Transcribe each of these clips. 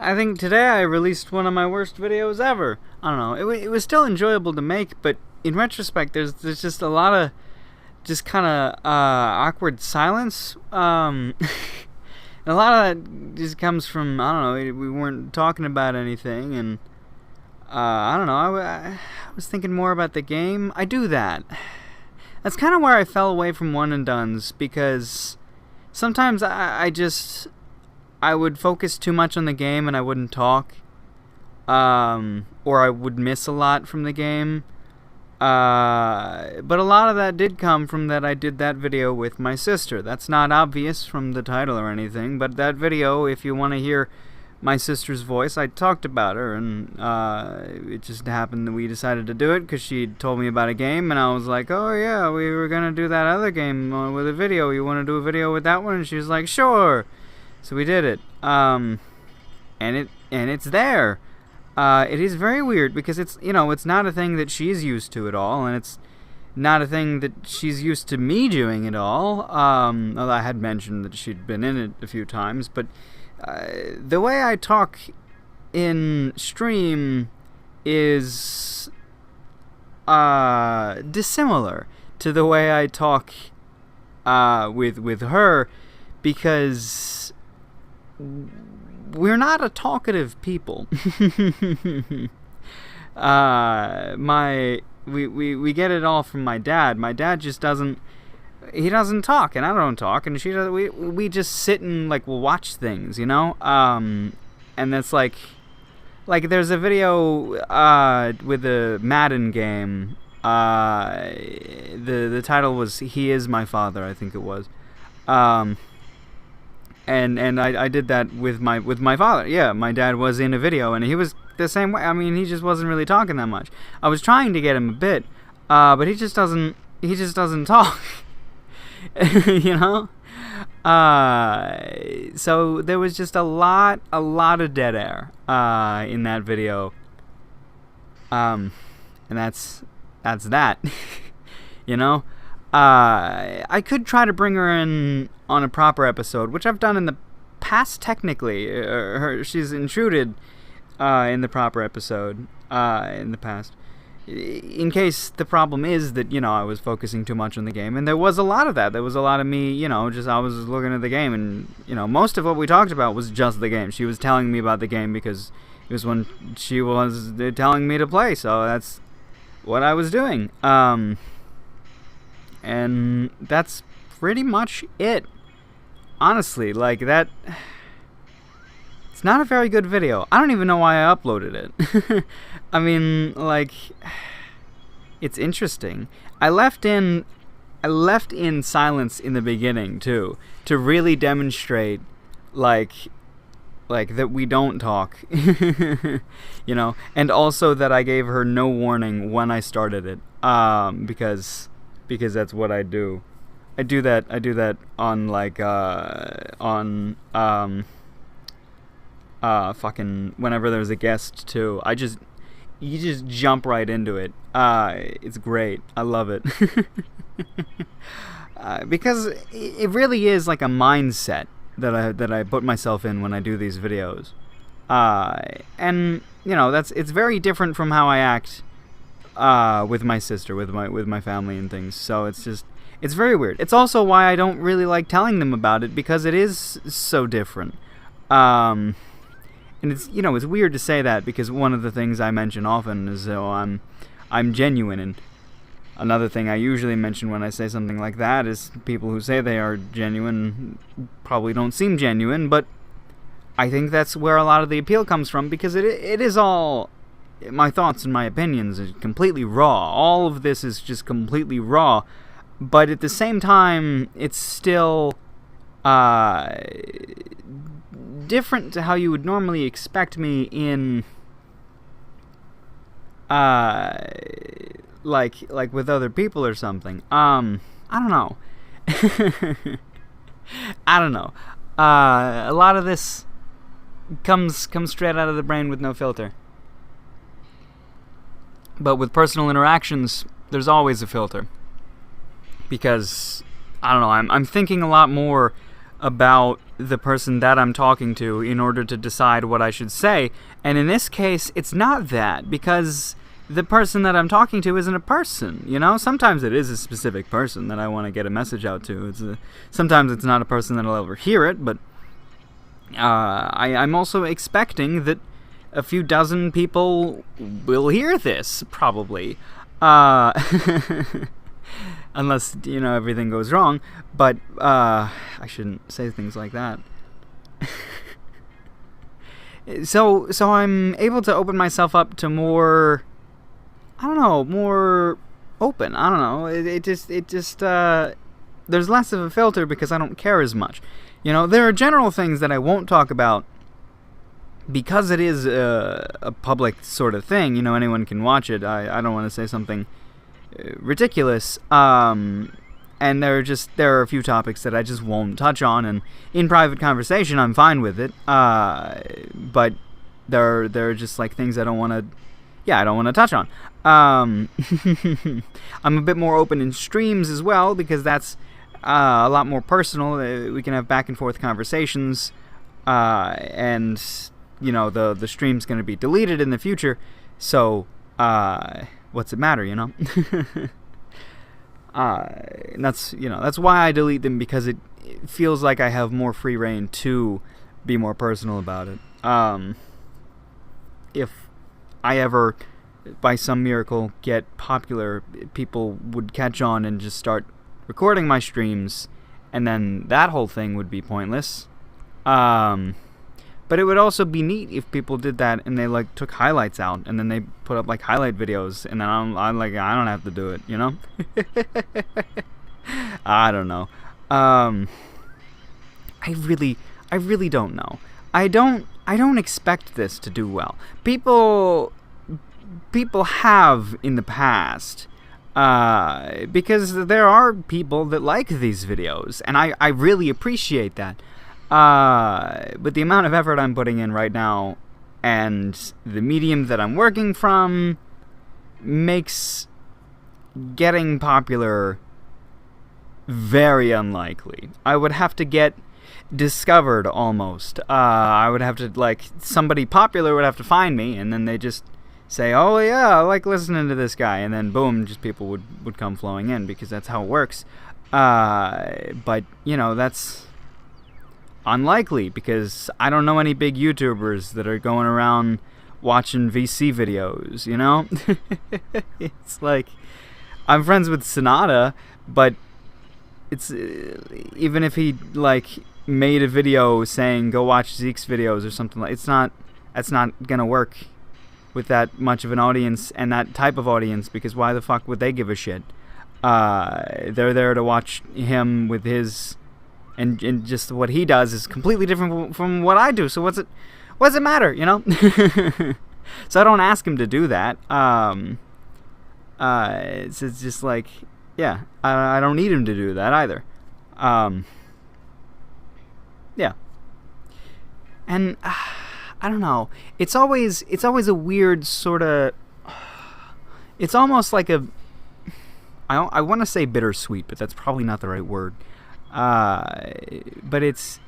I think today I released one of my worst videos ever. I don't know. It was still enjoyable to make, but in retrospect, there's just a lot of just kind of awkward silence. And a lot of that just comes from, I don't know, we weren't talking about anything, and I don't know. I was thinking more about the game. I do that. That's kind of where I fell away from one and dones, because sometimes I would focus too much on the game and I wouldn't talk, or I would miss a lot from the game. But a lot of that did come from that I did that video with my sister. That's not obvious from the title or anything, but that video, if you want to hear my sister's voice, I talked about her, and it just happened that we decided to do it because she told me about a game, and I was like, oh yeah, we were gonna do that other game with a video. You want to do a video with that one? And she was like, sure. So we did it, and it's there. It is very weird because it's not a thing that she's used to at all, and it's not a thing that she's used to me doing at all. Although I had mentioned that she'd been in it a few times, but the way I talk in stream is dissimilar to the way I talk with her, because we're not a talkative people. We get it all from my dad. My dad just doesn't talk, and I don't talk, and she doesn't. We just sit and we'll watch things, and that's like there's a video with the Madden game. The title was "He Is My Father," I think it was. And I did that with my father. Yeah, my dad was in a video, and he was the same way. I mean, he just wasn't really talking that much. I was trying to get him a bit, but he just doesn't talk. So there was just a lot of dead air in that video. And that's that. I could try to bring her in on a proper episode, which I've done in the past technically. She's intruded in the proper episode in the past. In case the problem is that, I was focusing too much on the game, and there was a lot of that. There was a lot of me, I was looking at the game, and, most of what we talked about was just the game. She was telling me about the game because it was when she was telling me to play, so that's what I was doing. And that's pretty much it. Honestly, that... It's not a very good video. I don't even know why I uploaded it. I mean, it's interesting. I left in silence in the beginning, too, to really demonstrate, that we don't talk, and also that I gave her no warning when I started it, because that's what I do. I do that on fucking whenever there's a guest too. You just jump right into it. It's great. I love it. Because it really is like a mindset that I put myself in when I do these videos. And it's very different from how I act with my sister, with my family and things. So it's very weird. It's also why I don't really like telling them about it, because it is so different. And it's it's weird to say that, because one of the things I mention often is I'm genuine, and another thing I usually mention when I say something like that is people who say they are genuine probably don't seem genuine, but I think that's where a lot of the appeal comes from, because it is all my thoughts and my opinions are completely raw. All of this is just completely raw, but at the same time, it's still different to how you would normally expect me in like with other people or something. I don't know. I don't know. A lot of this comes straight out of the brain with no filter. But with personal interactions, there's always a filter. Because, I don't know, I'm thinking a lot more about the person that I'm talking to in order to decide what I should say. And in this case, it's not that, because the person that I'm talking to isn't a person, you know? Sometimes it is a specific person that I want to get a message out to. Sometimes it's not a person that'll ever hear it, but I'm also expecting that a few dozen people will hear this, probably. Unless, you know, everything goes wrong. But, I shouldn't say things like that. So I'm able to open myself up to more, I don't know, more open. I don't know. It just, there's less of a filter because I don't care as much. You know, there are general things that I won't talk about because it is a public sort of thing. You know, anyone can watch it. I don't want to say something ridiculous. And there are a few topics that I just won't touch on, and in private conversation I'm fine with it. But there are just like things I don't want to touch on. I'm a bit more open in streams as well, because that's a lot more personal. We can have back and forth conversations, and you know, the stream's going to be deleted in the future, so what's it matter, you know? And that's, you know, that's why I delete them, because it feels like I have more free reign to be more personal about it. If I ever, by some miracle, get popular, people would catch on and just start recording my streams, and then that whole thing would be pointless. But it would also be neat if people did that and they like took highlights out and then they put up like highlight videos, and then I'm like, I don't have to do it, you know? I don't know. I really don't know. I don't expect this to do well. People have in the past, because there are people that like these videos, and I really appreciate that. But the amount of effort I'm putting in right now and the medium that I'm working from makes getting popular very unlikely. I would have to get discovered almost. I would have to, like, somebody popular would have to find me, and then they just say, oh yeah, I like listening to this guy, and then boom, just people would come flowing in, because that's how it works. But, you know, that's unlikely, because I don't know any big YouTubers that are going around watching VC videos, you know? It's like, I'm friends with Sonata, but it's, even if he, like, made a video saying, go watch Zeke's videos or something, like, that's not gonna work with that much of an audience and that type of audience, because why the fuck would they give a shit? They're there to watch him with his, and just what he does is completely different from what I do, so what's it matter, you know? So I don't ask him to do that. It's just like, yeah, I don't need him to do that either. Yeah. And I don't know. It's always a weird sort of. It's almost like a. I want to say bittersweet, but that's probably not the right word. But it's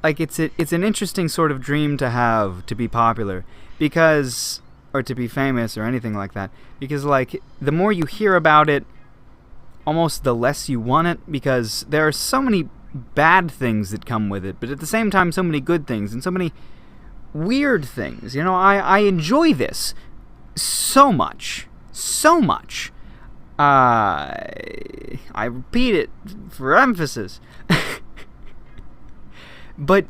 like it's an interesting sort of dream to have, to be popular, because, or to be famous or anything like that, because like the more you hear about it, almost the less you want it, because there are so many bad things that come with it, but at the same time so many good things and so many weird things. You know, I enjoy this so much. I repeat it for emphasis. But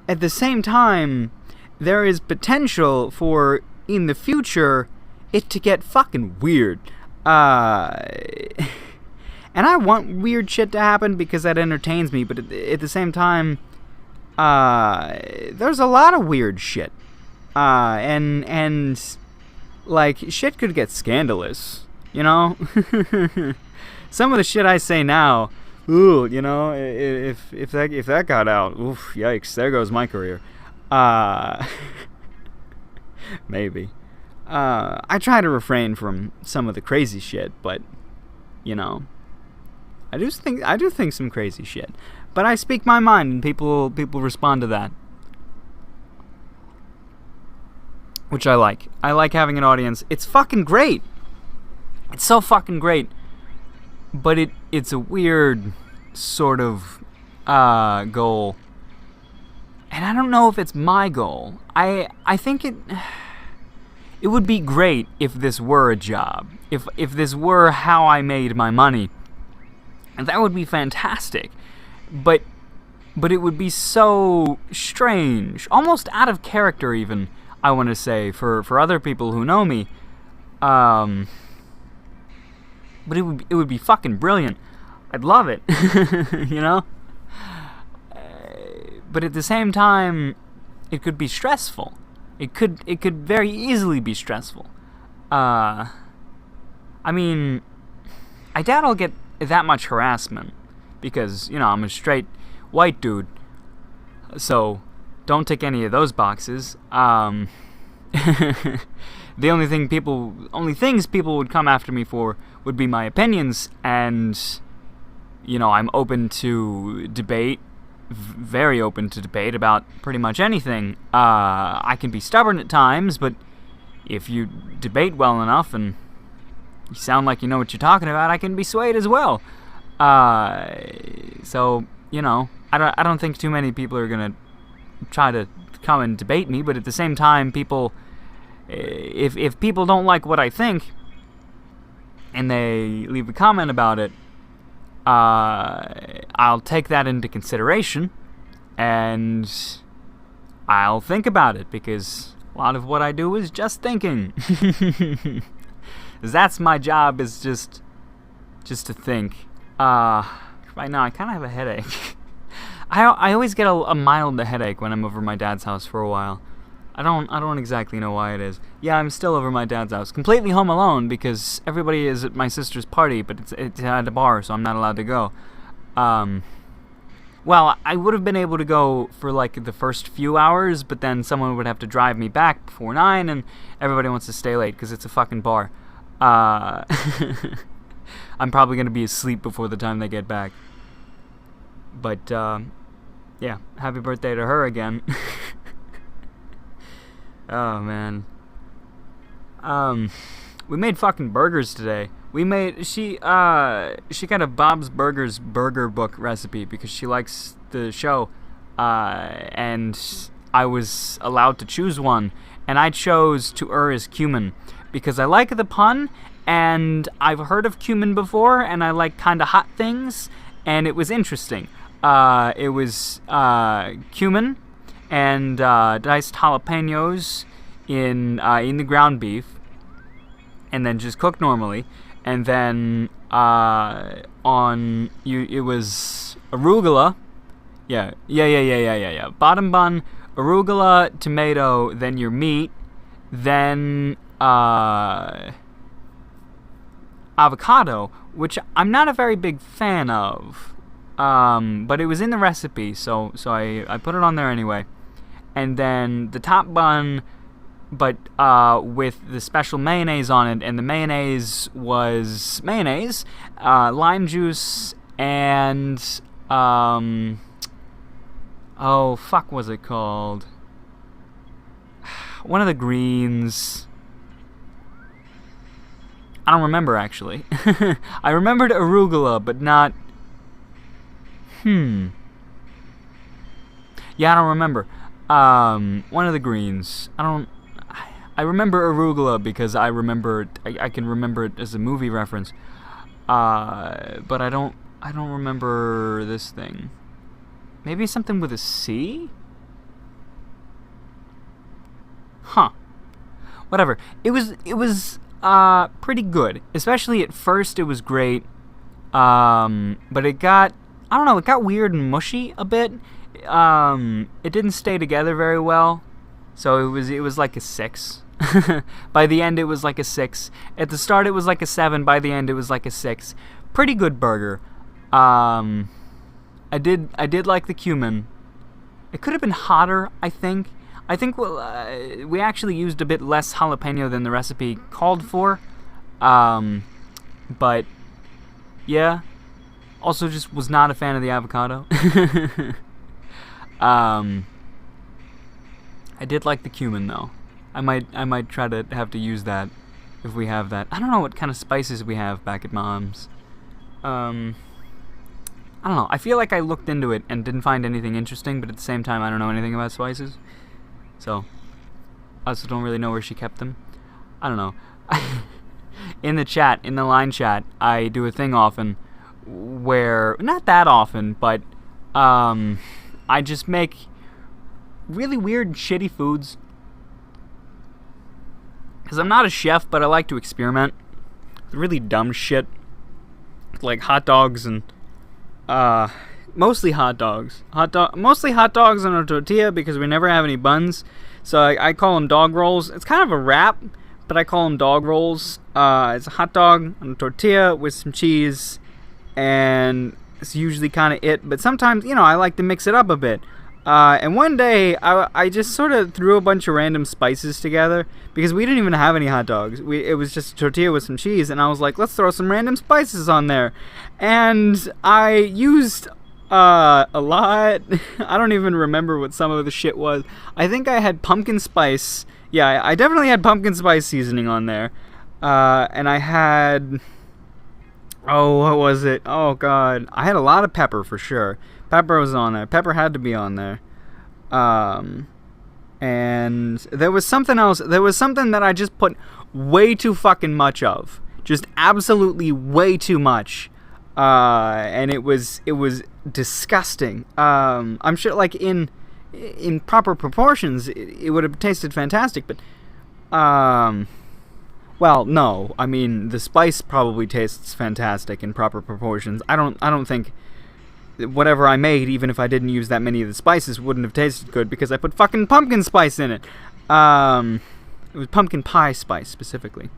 at the same time, there is potential for, in the future, it to get fucking weird. And I want weird shit to happen because that entertains me, but at the same time, there's a lot of weird shit. And like, shit could get scandalous, you know? Some of the shit I say now, ooh, you know, if that got out, oof, yikes, there goes my career. Maybe. I try to refrain from some of the crazy shit, but, you know, I do think some crazy shit. But I speak my mind, and people respond to that, which I like. I like having an audience. It's fucking great. It's so fucking great. But it's a weird sort of goal. And I don't know if it's my goal. I think it would be great if this were a job. If this were how I made my money. And that would be fantastic. But it would be so strange, almost out of character even, I want to say, for other people who know me. But it would be fucking brilliant. I'd love it, you know? But at the same time, it could be stressful. It could very easily be stressful. I mean, I doubt I'll get that much harassment. Because, you know, I'm a straight white dude. So, don't tick any of those boxes. The only things people would come after me for would be my opinions. And, you know, I'm open to debate. Very open to debate about pretty much anything. I can be stubborn at times, but if you debate well enough and you sound like you know what you're talking about, I can be swayed as well. So, you know, I don't think too many people are gonna try to come and debate me, but at the same time, people, if people don't like what I think, and they leave a comment about it, I'll take that into consideration, and I'll think about it, because a lot of what I do is just thinking. That's my job, is just to think. Right now I kind of have a headache. I always get a mild headache when I'm over my dad's house for a while. I don't exactly know why it is. Yeah, I'm still over my dad's house, completely home alone, because everybody is at my sister's party, but it's at a bar, so I'm not allowed to go. Well, I would have been able to go for like the first few hours, but then someone would have to drive me back before 9, and everybody wants to stay late because it's a fucking bar. I'm probably going to be asleep before the time they get back. But, yeah, happy birthday to her again. Oh, man. We made fucking burgers today. She got a Bob's Burgers burger book recipe because she likes the show. And I was allowed to choose one. And I chose to err as cuman because I like the pun. And I've heard of cumin before, and I like kind of hot things, and it was interesting. It was cumin and diced jalapenos in the ground beef, and then just cooked normally. And then it was arugula. Yeah. Bottom bun, arugula, tomato, then your meat, then avocado, which I'm not a very big fan of, but it was in the recipe, so I put it on there anyway. And then the top bun, but with the special mayonnaise on it, and the mayonnaise was mayonnaise, lime juice, and oh fuck, was it called? One of the greens. I don't remember, actually. I remembered arugula, but not... Yeah, I don't remember. One of the greens. I remember arugula because I can remember it as a movie reference. But I don't remember this thing. Maybe something with a C? Huh. Whatever. It was pretty good. Especially at first, it was great. But it got, I don't know, it got weird and mushy a bit. It didn't stay together very well. So it was like a 6. By the end, it was like a 6. At the start, it was like a 7. By the end, it was like a 6. Pretty good burger. I did like the cumin. It could have been hotter, I think. I think we actually used a bit less jalapeno than the recipe called for. But yeah, Also, just was not a fan of the avocado. I did like the cumin though. I might try to have to use that if we have that. I don't know what kind of spices we have back at Mom's. I don't know. I feel like I looked into it and didn't find anything interesting, but at the same time, I don't know anything about spices. So, I also don't really know where she kept them. I don't know. In the chat, in the line chat, I do a thing often where, not that often, but I just make really weird, shitty foods. Because I'm not a chef, but I like to experiment. Really dumb shit. Like hot dogs and, mostly hot dogs. Mostly hot dogs on a tortilla because we never have any buns. So I call them dog rolls. It's kind of a wrap, but I call them dog rolls. It's a hot dog on a tortilla with some cheese, and it's usually kind of it. But sometimes, I like to mix it up a bit. And one day, I just sort of threw a bunch of random spices together, because we didn't even have any hot dogs. It was just a tortilla with some cheese, and I was like, let's throw some random spices on there. And I used a lot. I don't even remember what some of the shit was. I think I had pumpkin spice. Yeah, I definitely had pumpkin spice seasoning on there. And I had... Oh, what was it? Oh, God. I had a lot of pepper, for sure. Pepper was on there. Pepper had to be on there. And there was something else. There was something that I just put way too fucking much of. Just absolutely way too much. And it was disgusting. I'm sure, like, in proper proportions, it would have tasted fantastic, but, well, no. I mean, the spice probably tastes fantastic in proper proportions. I don't think whatever I made, even if I didn't use that many of the spices, wouldn't have tasted good because I put fucking pumpkin spice in it. It was pumpkin pie spice, specifically.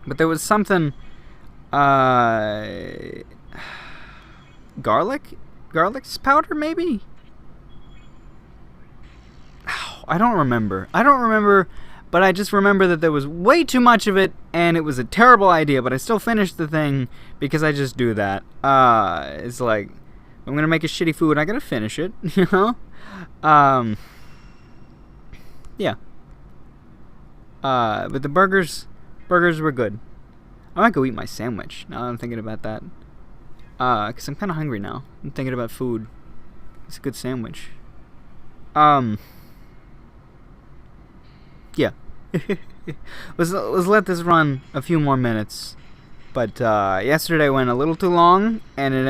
But there was something, garlic powder, maybe? I don't remember, but I just remember that there was way too much of it, and it was a terrible idea, but I still finished the thing because I just do that. It's like, I'm gonna make a shitty food, I gotta finish it, you know? Yeah. But the burgers were good. I might go eat my sandwich, now that I'm thinking about that. Because I'm kind of hungry now. I'm thinking about food. It's a good sandwich. Yeah. let's let this run a few more minutes. But yesterday went a little too long, and it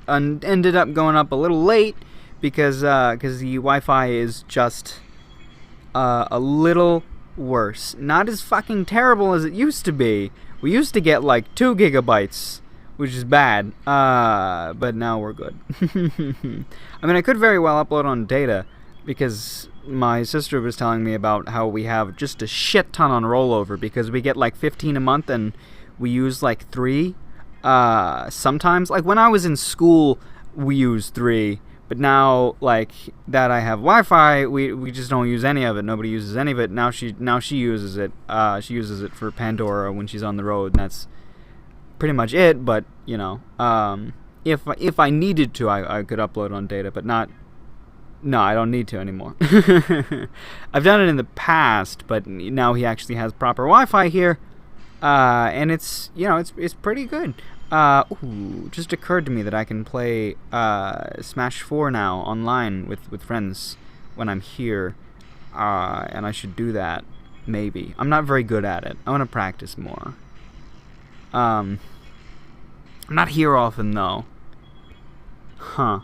ended up going up a little late because the Wi-Fi is just a little worse. Not as fucking terrible as it used to be. We used to get like 2 gigabytes, which is bad. But now we're good. I mean, I could very well upload on data because my sister was telling me about how we have just a shit ton on rollover because we get like 15 a month and we use like 3 sometimes. Like when I was in school we used 3, but now like that I have Wi-Fi, we just don't use any of it. Nobody uses any of it. Now she uses it. She uses it for Pandora when she's on the road, and that's pretty much it. But you know, if I needed to, I could upload on data, but not. No, I don't need to anymore. I've done it in the past, but now he actually has proper Wi-Fi here, and it's, you know, it's pretty good. Ooh, just occurred to me that I can play Smash 4 now online with friends when I'm here, and I should do that. Maybe. I'm not very good at it. I want to practice more. I'm not here often though. Huh.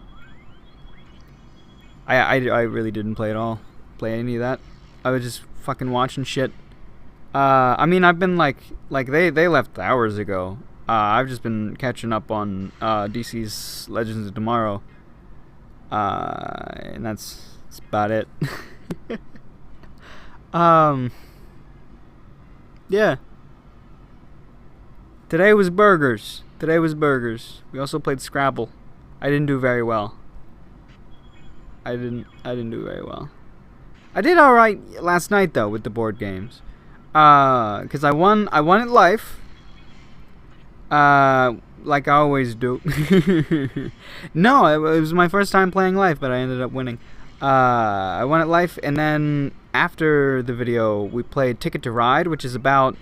I really didn't play any of that. I was just fucking watching shit. I mean, I've been like they left hours ago. I've just been catching up on DC's Legends of Tomorrow. And that's about it. Yeah. Today was burgers. We also played Scrabble. I didn't do very well. I didn't do very well. I did alright last night though with the board games. Cause I won at Life. like I always do. No, it was my first time playing Life, but I ended up winning. I won at Life, and then after the video, we played Ticket to Ride, which is about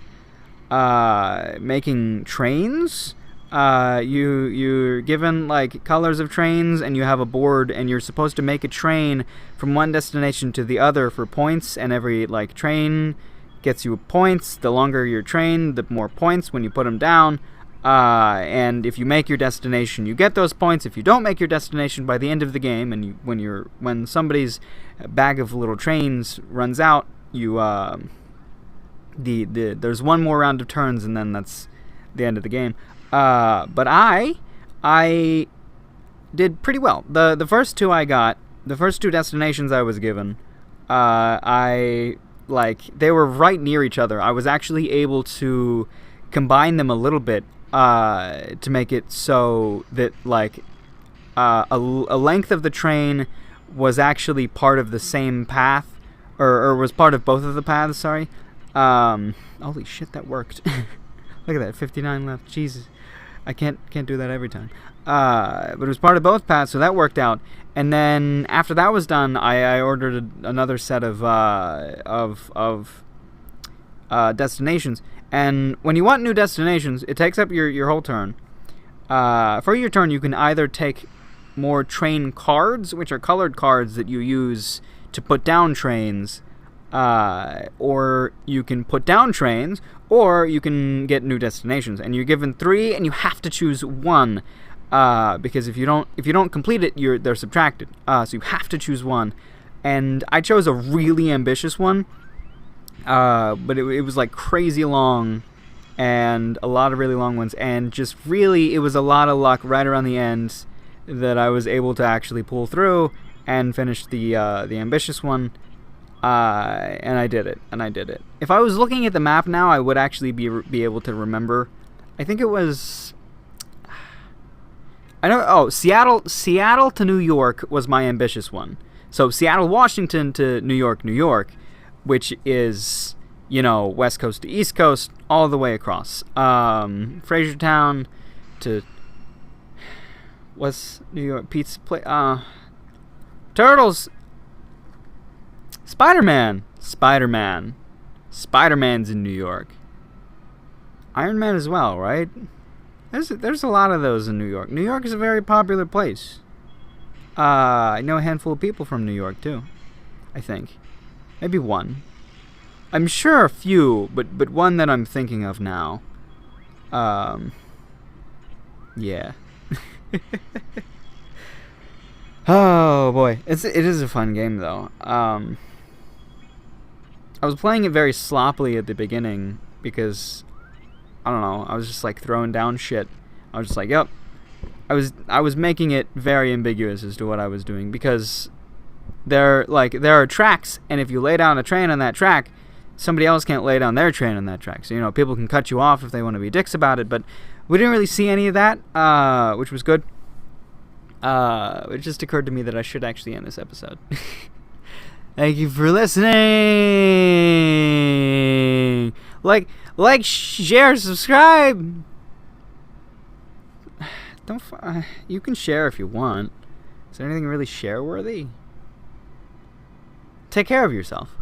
making trains. You're given like colors of trains, and you have a board, and you're supposed to make a train from one destination to the other for points, and every like train gets you points. The longer your train, the more points when you put them down. And if you make your destination, you get those points. If you don't make your destination by the end of the game, and when somebody's bag of little trains runs out, you there's one more round of turns, and then that's the end of the game. But I did pretty well. The first two I got, the first two destinations I was given, they were right near each other. I was actually able to combine them a little bit to make it so that a length of the train was actually part of the same path, or was part of both of the paths. Sorry. Holy shit, that worked. Look at that, 59 left. Jesus, I can't do that every time. But it was part of both paths, so that worked out. And then after that was done, I ordered another set of destinations. And when you want new destinations, it takes up your whole turn. For your turn, you can either take more train cards, which are colored cards that you use to put down trains, or you can put down trains, or you can get new destinations. And you're given 3, and you have to choose one, because if you don't complete it, they're subtracted. So you have to choose one. And I chose a really ambitious one. But it was like crazy long, and a lot of really long ones, and just really, it was a lot of luck right around the end that I was able to actually pull through and finish the ambitious one, and I did it. If I was looking at the map now, I would actually be able to remember. I think it was, Seattle to New York was my ambitious one. So Seattle, Washington to New York, which is, West Coast to East Coast, all the way across. Frasertown to what's New York Pizza Place? Turtles. Spider-Man's in New York. Iron Man as well, right? There's a lot of those in New York. New York is a very popular place. I know a handful of people from New York too, I think. Maybe one. I'm sure a few, but one that I'm thinking of now. Yeah. Oh boy, it is a fun game though. I was playing it very sloppily at the beginning because I don't know. I was just like throwing down shit. I was just like, yep. I was making it very ambiguous as to what I was doing because there are tracks, and if you lay down a train on that track, somebody else can't lay down their train on that track. So people can cut you off if they want to be dicks about it. But we didn't really see any of that, which was good. It just occurred to me that I should actually end this episode. Thank you for listening. Like, share, subscribe. You can share if you want. Is there anything really share worthy? Take care of yourself.